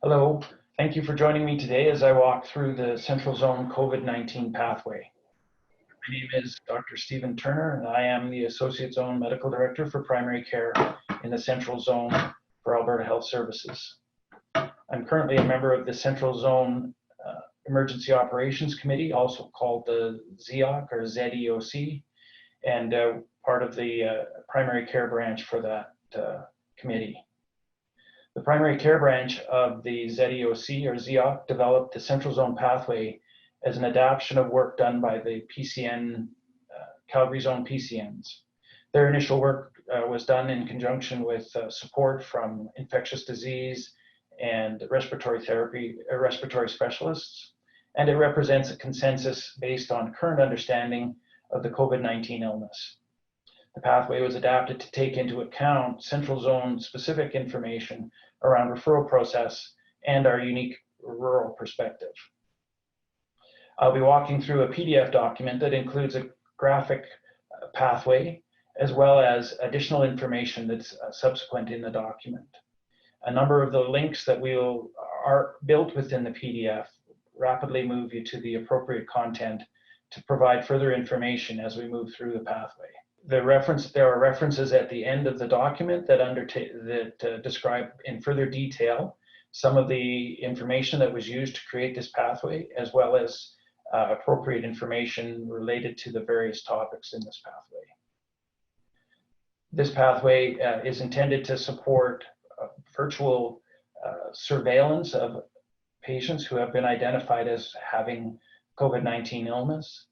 Hello, thank you for joining me today as I walk through the Central Zone COVID-19 pathway. My name is Dr. Stephen Turner, and I am the Associate Zone Medical Director for Primary Care in the Central Zone for Alberta Health Services. I'm currently a member of the Central Zone Emergency Operations Committee, also called the ZEOC or ZEOC, and part of the primary care branch for that committee. The primary care branch of the ZEOC or ZEOC developed the Central Zone pathway as an adaptation of work done by the PCN, Calgary Zone PCNs. Their initial work was done in conjunction with support from infectious disease and respiratory therapy, respiratory specialists, and it represents a consensus based on current understanding of the COVID-19 illness. The pathway was adapted to take into account Central Zone specific information around referral process and our unique rural perspective. I'll be walking through a PDF document that includes a graphic pathway as well as additional information that's subsequent in the document. A number of the links that are built within the PDF rapidly move you to the appropriate content to provide further information as we move through the pathway. There are references at the end of the document that describe in further detail some of the information that was used to create this pathway, as well as appropriate information related to the various topics in this pathway. This pathway is intended to support virtual surveillance of patients who have been identified as having COVID-19 illness,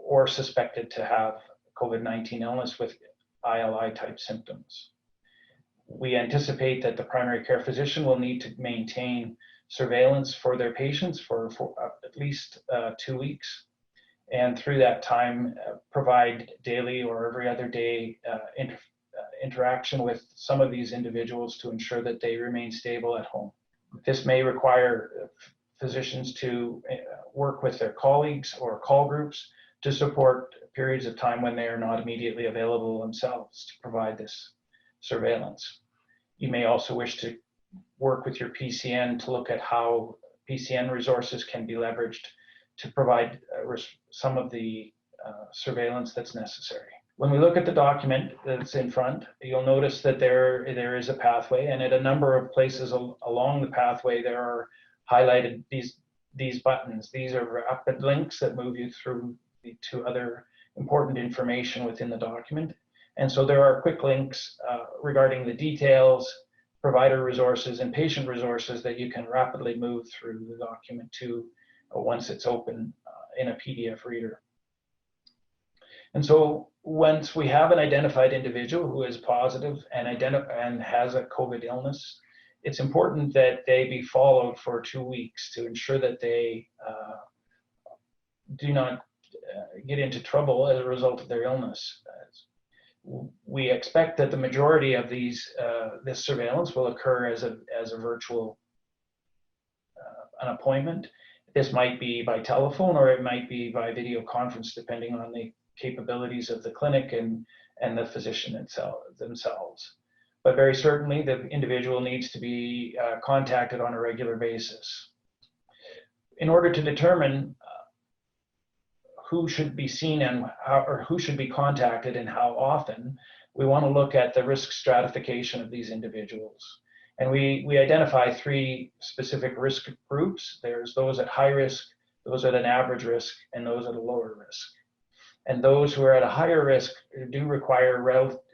or suspected to have COVID-19 illness with ILI type symptoms. We anticipate that the primary care physician will need to maintain surveillance for their patients for at least 2 weeks, and through that time provide daily or every other day interaction with some of these individuals to ensure that they remain stable at home. This may require physicians to work with their colleagues or call groups to support periods of time when they are not immediately available themselves to provide this surveillance. You may also wish to work with your PCN to look at how PCN resources can be leveraged to provide some of the surveillance that's necessary. When we look at the document that's in front, you'll notice that there is a pathway, and at a number of places along the pathway there are highlighted these buttons. These are rapid links that move you through to other important information within the document. And so there are quick links regarding the details, provider resources, and patient resources that you can rapidly move through the document to once it's open in a PDF reader. And so once we have an identified individual who is positive and has a COVID illness, it's important that they be followed for 2 weeks to ensure that they do not get into trouble as a result of their illness. We expect that the majority of this surveillance will occur as a virtual an appointment. This might be by telephone, or it might be by video conference, depending on the capabilities of the clinic and the physician themselves. But very certainly the individual needs to be contacted on a regular basis. In order to determine who should be seen and who should be contacted and how often, we want to look at the risk stratification of these individuals. And we identify 3 specific risk groups. There's those at high risk, those at an average risk, and those at a lower risk. And those who are at a higher risk do require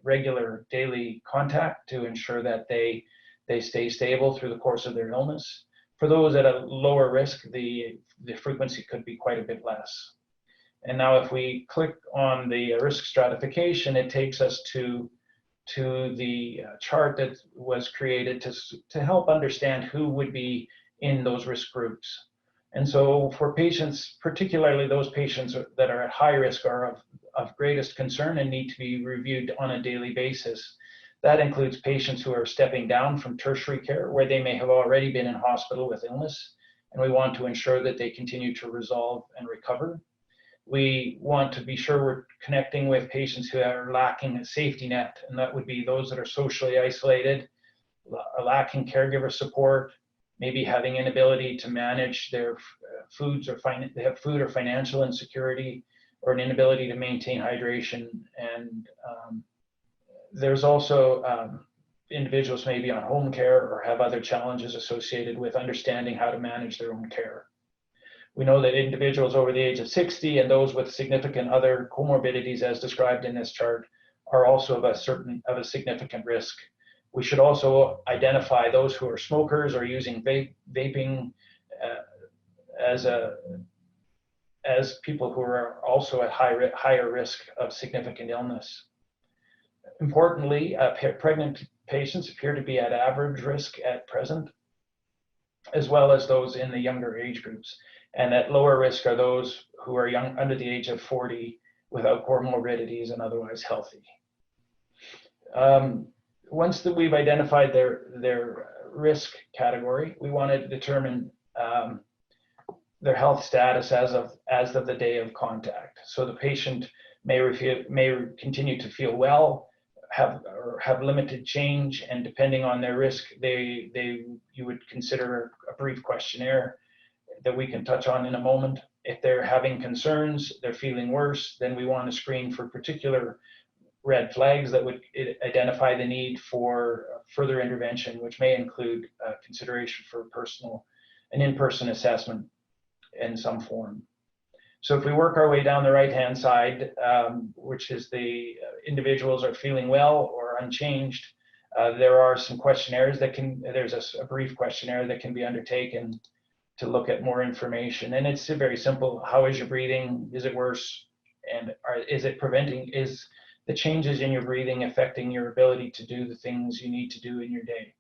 regular daily contact to ensure that they stay stable through the course of their illness. For those at a lower risk, the frequency could be quite a bit less. And now if we click on the risk stratification, it takes us to the chart that was created to help understand who would be in those risk groups. And so for patients, particularly those patients that are at high risk, are of greatest concern and need to be reviewed on a daily basis. That includes patients who are stepping down from tertiary care, where they may have already been in hospital with illness, and we want to ensure that they continue to resolve and recover. We want to be sure we're connecting with patients who are lacking a safety net, and that would be those that are socially isolated, lacking caregiver support, maybe having inability to manage their they have food or financial insecurity, or an inability to maintain hydration. And there's also individuals maybe on home care or have other challenges associated with understanding how to manage their own care. We know that individuals over the age of 60 and those with significant other comorbidities, as described in this chart, are also of a significant risk. We should also identify those who are smokers or using vaping as people who are also at higher risk of significant illness. Importantly, pregnant patients appear to be at average risk at present, as well as those in the younger age groups. And at lower risk are those who are young, under the age of 40, without comorbidities and otherwise healthy. Once that we've identified their risk category, we want to determine their health status as of the day of contact. So the patient may continue to feel well, have limited change, and depending on their risk, you would consider a brief questionnaire that we can touch on in a moment. If they're having concerns, they're feeling worse, then we want to screen for particular red flags that would identify the need for further intervention, which may include consideration for an in-person assessment in some form. So if we work our way down the right-hand side, which is the individuals are feeling well or unchanged, there are some questionnaires there's a brief questionnaire that can be undertaken to look at more information. And it's very simple. How is your breathing? Is it worse? And is the changes in your breathing affecting your ability to do the things you need to do in your day?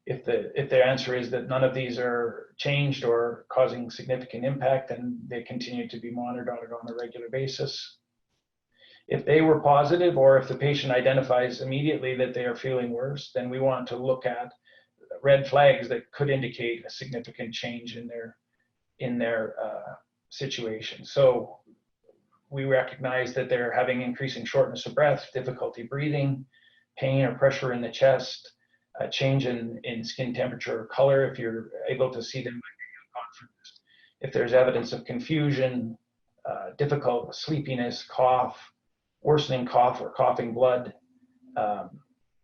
If the answer is that none of these are changed or causing significant impact, then they continue to be monitored on a regular basis. If they were positive, or if the patient identifies immediately that they are feeling worse, then we want to look at red flags that could indicate a significant change in their situation. So we recognize that they're having increasing shortness of breath, difficulty breathing, pain or pressure in the chest, a change in skin temperature or color, if you're able to see them by video conference. If there's evidence of confusion, difficult sleepiness, cough, worsening cough or coughing blood,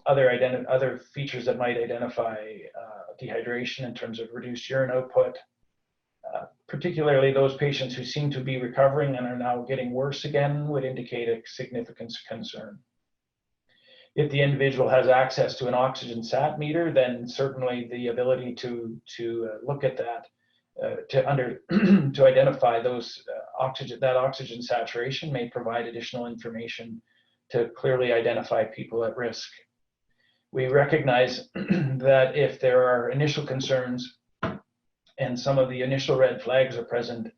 other features that might identify dehydration in terms of reduced urine output, particularly those patients who seem to be recovering and are now getting worse again, would indicate a significant concern. If the individual has access to an oxygen sat meter, then certainly the ability to look at that, to identify that oxygen saturation may provide additional information to clearly identify people at risk. We recognize that if there are initial concerns and some of the initial red flags are present,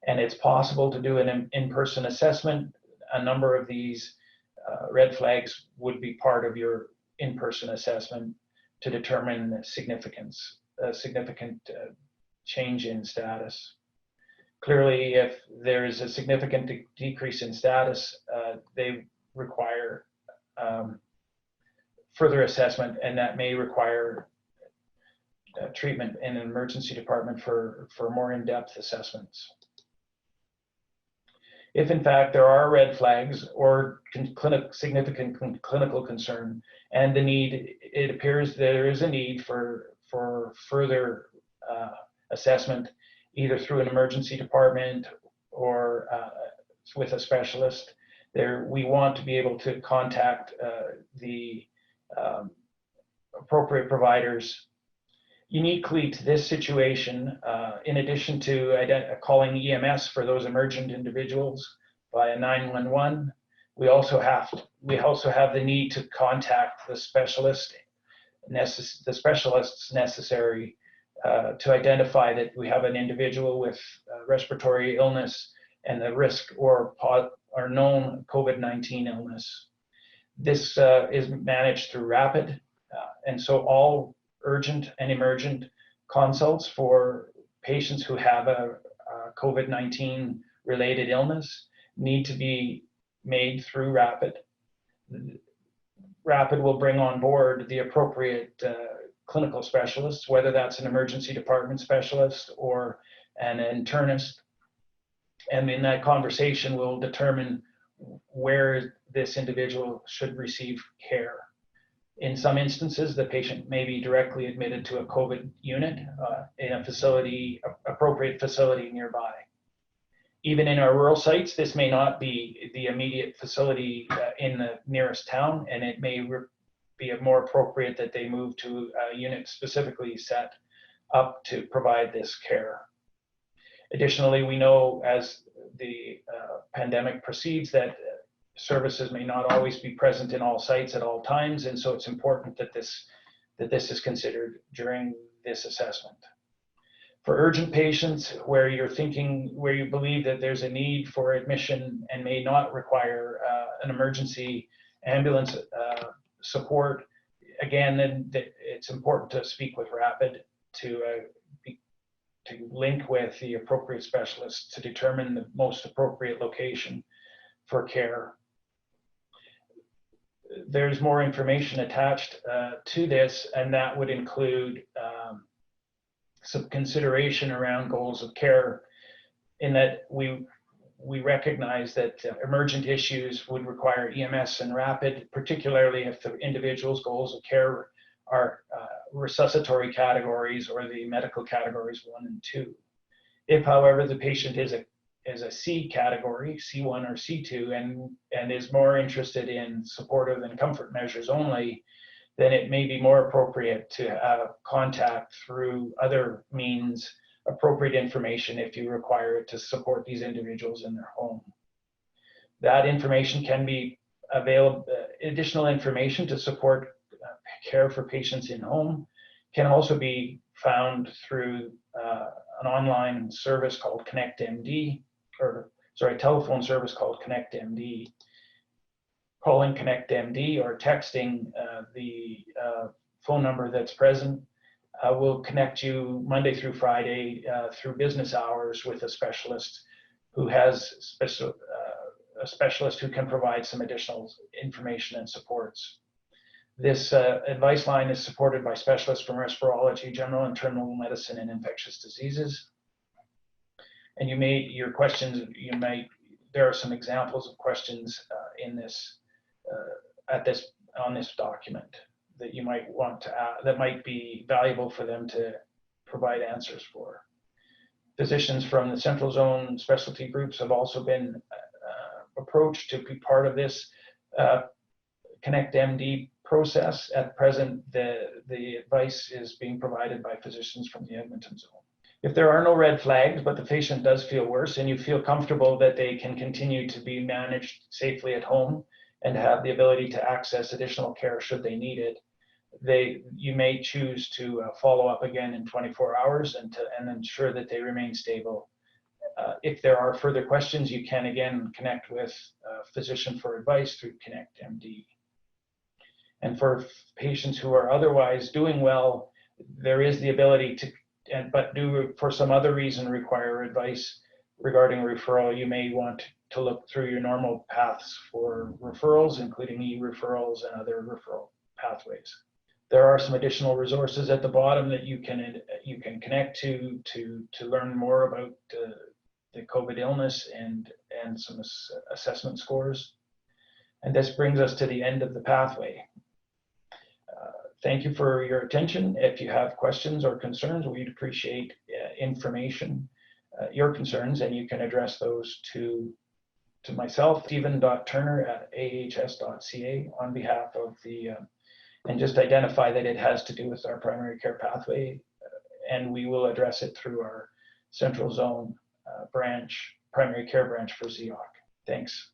and it's possible to do an in-person assessment, a number of these red flags would be part of your in-person assessment to determine a significant change in status. Clearly, if there is a significant decrease in status, they require further assessment, and that may require treatment in an emergency department for more in-depth assessments. If in fact there are red flags or significant clinical concern, and it appears there is a need for further assessment, either through an emergency department or with a specialist, we want to be able to contact the appropriate providers. Uniquely to this situation, in addition to calling EMS for those emergent individuals via 911, we also have the need to contact the specialists necessary to identify that we have an individual with respiratory illness and the risk or known COVID-19 illness. This is managed through RAPID, and so all urgent and emergent consults for patients who have a COVID-19 related illness need to be made through RAPID. RAPID will bring on board the appropriate clinical specialists, whether that's an emergency department specialist or an internist. And in that conversation, we'll determine where this individual should receive care. In some instances, the patient may be directly admitted to a COVID unit in a facility, appropriate facility nearby. Even in our rural sites, this may not be the immediate facility in the nearest town, and it may be more appropriate that they move to a unit specifically set up to provide this care. Additionally, we know as the pandemic proceeds that services may not always be present in all sites at all times, and so it's important that this is considered during this assessment. For urgent patients where you believe that there's a need for admission and may not require an emergency ambulance support, again, then it's important to speak with Rapid to link with the appropriate specialist to determine the most appropriate location for care. There's more information attached to this, and that would include some consideration around goals of care, in that we recognize that emergent issues would require EMS and Rapid, particularly if the individual's goals of care are resuscitory categories or the medical categories 1 and 2. If, however, the patient is a C category, C1 or C2, and is more interested in supportive and comfort measures only, then it may be more appropriate to have contact through other means, appropriate information if you require it to support these individuals in their home. That information can be available, additional information to support care for patients in home can also be found through an online service called ConnectMD, telephone service called ConnectMD. Calling ConnectMD or texting the phone number that's present will connect you Monday through Friday through business hours with a specialist who has a specialist who can provide some additional information and supports. This advice line is supported by specialists from respirology, general internal medicine, and infectious diseases. And there are some examples of questions in this on this document that you might want to add, that might be valuable for them to provide answers for. Physicians from the Central Zone specialty groups have also been approached to be part of this ConnectMD process. At present, the advice is being provided by physicians from the Edmonton Zone. If there are no red flags, but the patient does feel worse and you feel comfortable that they can continue to be managed safely at home and have the ability to access additional care should they need it, you may choose to follow up again in 24 hours and ensure that they remain stable. If there are further questions, you can again connect with a physician for advice through ConnectMD. And for patients who are otherwise doing well, there is the ability to, but do for some other reason require advice regarding referral, you may want to look through your normal paths for referrals, including e-referrals and other referral pathways. There are some additional resources at the bottom that you can connect to learn more about the COVID illness and some assessment scores. And this brings us to the end of the pathway. Thank you for your attention. If you have questions or concerns, we'd appreciate information, your concerns, and you can address those to myself, stephen.turner@ahs.ca, on behalf of and just identify that it has to do with our primary care pathway, and we will address it through our Central Zone primary care branch for ZEOC. Thanks.